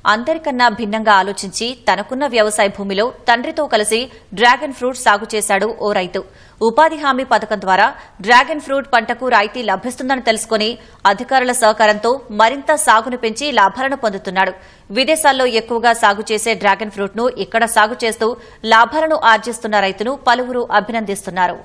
అందరికన్నా భిన్నంగా ఆలోచించి తనకున్న వ్యవసాయ భూమిలో తండ్రితో కలిసి డ్రాగన్ ఫ్రూట్ సాగు చేశాడు ఓ రైతు. ఉపాధి హామీ పథకం ద్వారా డ్రాగన్ ఫ్రూట్ పంటకు రాయితీ లభిస్తుందని తెలుసుకుని అధికారుల సహకారంతో మరింత సాగును పెంచి లాభాలను పొందుతున్నాడు. విదేశాల్లో ఎక్కువగా సాగు చేసే డ్రాగన్ ఫ్రూట్ ను ఇక్కడ సాగు చేస్తూ లాభాలను ఆర్జిస్తున్న రైతును పలువురు అభినందిస్తున్నారు.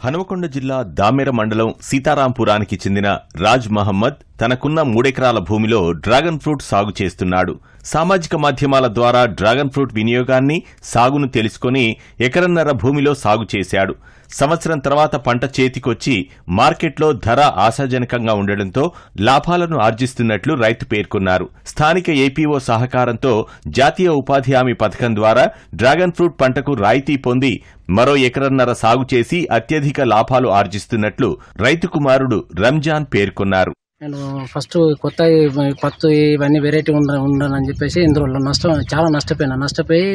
హనుమకొండ జిల్లా దామెర మండలం సీతారాంపురానికి చెందిన రాజ్ మహమ్మద్ తనకున్న 3 ఎకరాల భూమిలో డ్రాగన్ ఫ్రూట్ సాగు చేస్తున్నాడు. సామాజిక మాధ్యమాల ద్వారా డ్రాగన్ ఫ్రూట్ వినియోగాన్ని, సాగును తెలుసుకుని ఎకరన్నర భూమిలో సాగు చేశాడు. సంవత్సరం తర్వాత పంట చేతికొచ్చి మార్కెట్లో ధర ఆశాజనకంగా ఉండడంతో లాభాలను ఆర్జిస్తున్నట్లు రైతు పేర్కొన్నారు. స్థానిక ఏపీఓ సహకారంతో జాతీయ ఉపాధి హామీ పథకం ద్వారా డ్రాగన్ ఫ్రూట్ పంటకు రాయితీ పొంది మరో ఎకరన్నర సాగు చేసి అత్యధిక లాభాలు ఆర్జిస్తున్నట్లు రైతు కుమారుడు రంజాన్ పేర్కొన్నారు. నేను ఫస్ట్ కొత్త పత్తు ఇవన్నీ వెరైటీ ఉండాలని చెప్పేసి ఇందులో చాలా నష్టపోయి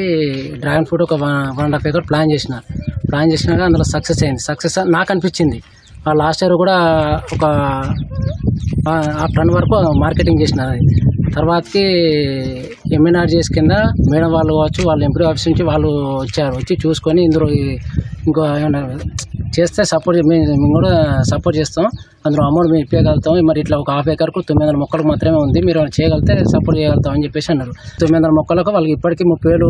డ్రాగన్ ఫ్రూట్ ఒక 1.5 ఎకర్ ప్లాన్ చేసినాక అందులో సక్సెస్ నాకు అనిపించింది. లాస్ట్ ఇయర్ కూడా ఒక 1/2 టన్ వరకు మార్కెటింగ్ చేసిన. తర్వాతకి MNRGS కింద మేడం వాళ్ళు కావచ్చు, వాళ్ళు ఎంప్రీ ఆఫీస్ నుంచి వాళ్ళు వచ్చి చూసుకొని ఇందులో ఇంకో ఏమన్నా చేస్తే మేము కూడా సపోర్ట్ చేస్తాం, అందులో అమౌంట్ మేము ఇప్పగలుగుతాం. మరి ఇట్లా ఒక 1/2 ఎకర్కు 900 మొక్కలకు మాత్రమే ఉంది, మీరు చేయగలిగితే సపోర్ట్ చేయగలుగుతాం అని చెప్పేసి అన్నారు. 900 మొక్కలకు వాళ్ళకి ఇప్పటికీ 30,000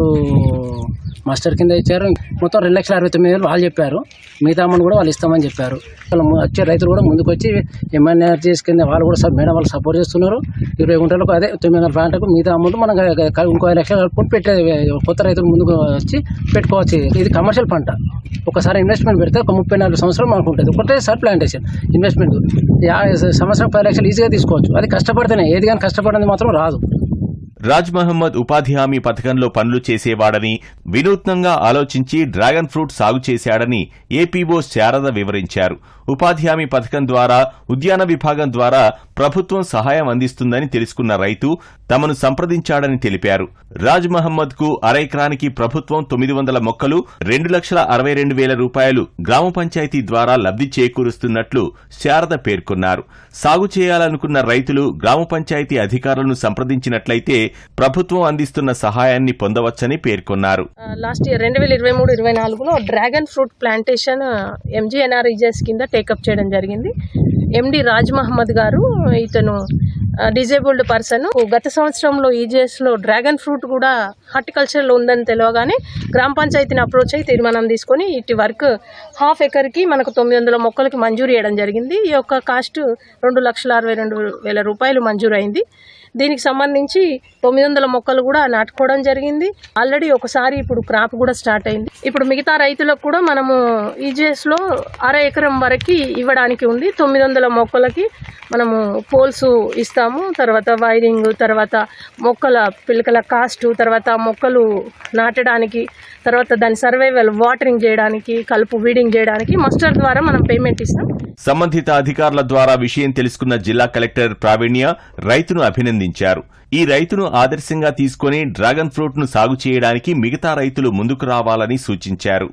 మాస్టర్ కింద ఇచ్చారు. మొత్తం 2,69,000 వాళ్ళు చెప్పారు. మిగతా అమౌంట్ కూడా వాళ్ళు ఇస్తామని చెప్పారు. వచ్చే రైతులు కూడా ముందుకు వచ్చి MNRGS కింద వాళ్ళు కూడా మేడం వాళ్ళు సపోర్ట్ చేస్తున్నారు. 20 గుంటలకు అదే 900 ప్లాంట్లకు మిగతా అమౌంట్ మనం ఇంకో 5 లక్షలు కలుపుకొని పెట్టే కొత్త రైతులు ముందుకు వచ్చి పెట్టుకోవచ్చు. ఇది కమర్షియల్ పంట. ఒకసారి ఇన్వెస్ట్మెంట్ పెడితే ఒక 34 సంవత్సరాలు మనకు ఉంటుంది. ఒకటేసారి ప్లాంటేషన్ ఇన్వెస్ట్మెంట్ సంవత్సరం 10 లక్షలు ఈజీగా తీసుకోవచ్చు. అది కష్టపడితేనే, ఏది కానీ కష్టపడింది మాత్రం రాదు. రాజ్ మహమ్మద్ ఉపాధి హామీ పథకంలో పనులు చేసేవాడని, వినూత్నంగా ఆలోచించి డ్రాగన్ ఫ్రూట్ సాగు చేశాడని ఏపీఓ శారద వివరించారు. ఉపాధి హామీ పథకం ద్వారా, ఉద్యాన విభాగం ద్వారా ప్రభుత్వం సహాయం అందిస్తుందని తెలుసుకున్న రైతు తమను సంప్రదించాడని తెలిపారు. రాజ్ మహమ్మద్ కు 1/2 ఎకరానికి ప్రభుత్వం 900 మొక్కలు, 2,62,000 రూపాయలు గ్రామ పంచాయతీ ద్వారా లబ్ది చేకూరుస్తున్నట్లు శారద పేర్కొన్నారు. సాగు చేయాలనుకున్న రైతులు గ్రామ పంచాయతీ అధికారులను సంప్రదించినట్లయితే ప్రభుత్వం అందిస్తున్న సహాయాన్ని పొందవచ్చని పేర్కొన్నారు. లాస్ట్ ఇయర్ 2023-24లో డ్రాగన్ ఫ్రూట్ ప్లాంటేషన్ MGNRGS కింద టేకప్ చేయడం జరిగింది. MD రాజ్ మహమ్మద్ గారు, ఇతను డిజేబుల్డ్ పర్సన్. గత సంవత్సరంలో EGSలో డ్రాగన్ ఫ్రూట్ కూడా హార్టికల్చర్లో ఉందని తెలియగానే గ్రామ పంచాయతీని అప్రోచ్ అయ్యి తీర్మానం తీసుకొని ఇటు వర్క్ 1/2 ఎకర్కి మనకు 900 మొక్కలకి మంజూరు చేయడం జరిగింది. ఈ యొక్క కాస్ట్ 2,62,000 రూపాయలు మంజూరు అయింది. దీనికి సంబంధించి 900 మొక్కలు కూడా నాటుకోవడం జరిగింది. ఆల్రెడీ ఒకసారి ఇప్పుడు క్రాప్ కూడా స్టార్ట్ అయింది. ఇప్పుడు మిగతా రైతులకు కూడా మనము EGSలో 1/2 ఎకరం వరకు ఇవ్వడానికి ఉంది. 900 మొక్కలకి మనము పోల్స్ ఇస్తాము, తర్వాత వైరింగ్, తర్వాత మొక్కల పిలకల కాస్ట్, తర్వాత మొక్కలు నాటడానికి, తర్వాత దాని సర్వైవల్ వాటరింగ్ చేయడానికి, కలుపు వీడింగ్ చేయడానికి మాస్టర్ ద్వారా మనం పేమెంట్ ఇస్తాం. సంబంధిత అధికారుల ద్వారా విషయం తెలుసుకున్న జిల్లా కలెక్టర్ ప్రావీణ్య రైతును అభినందించారు. ఈ రైతును ఆదర్శంగా తీసుకుని డ్రాగన్ ఫ్రూట్ ను సాగు చేయడానికి మిగతా రైతులు ముందుకు రావాలని సూచించారు.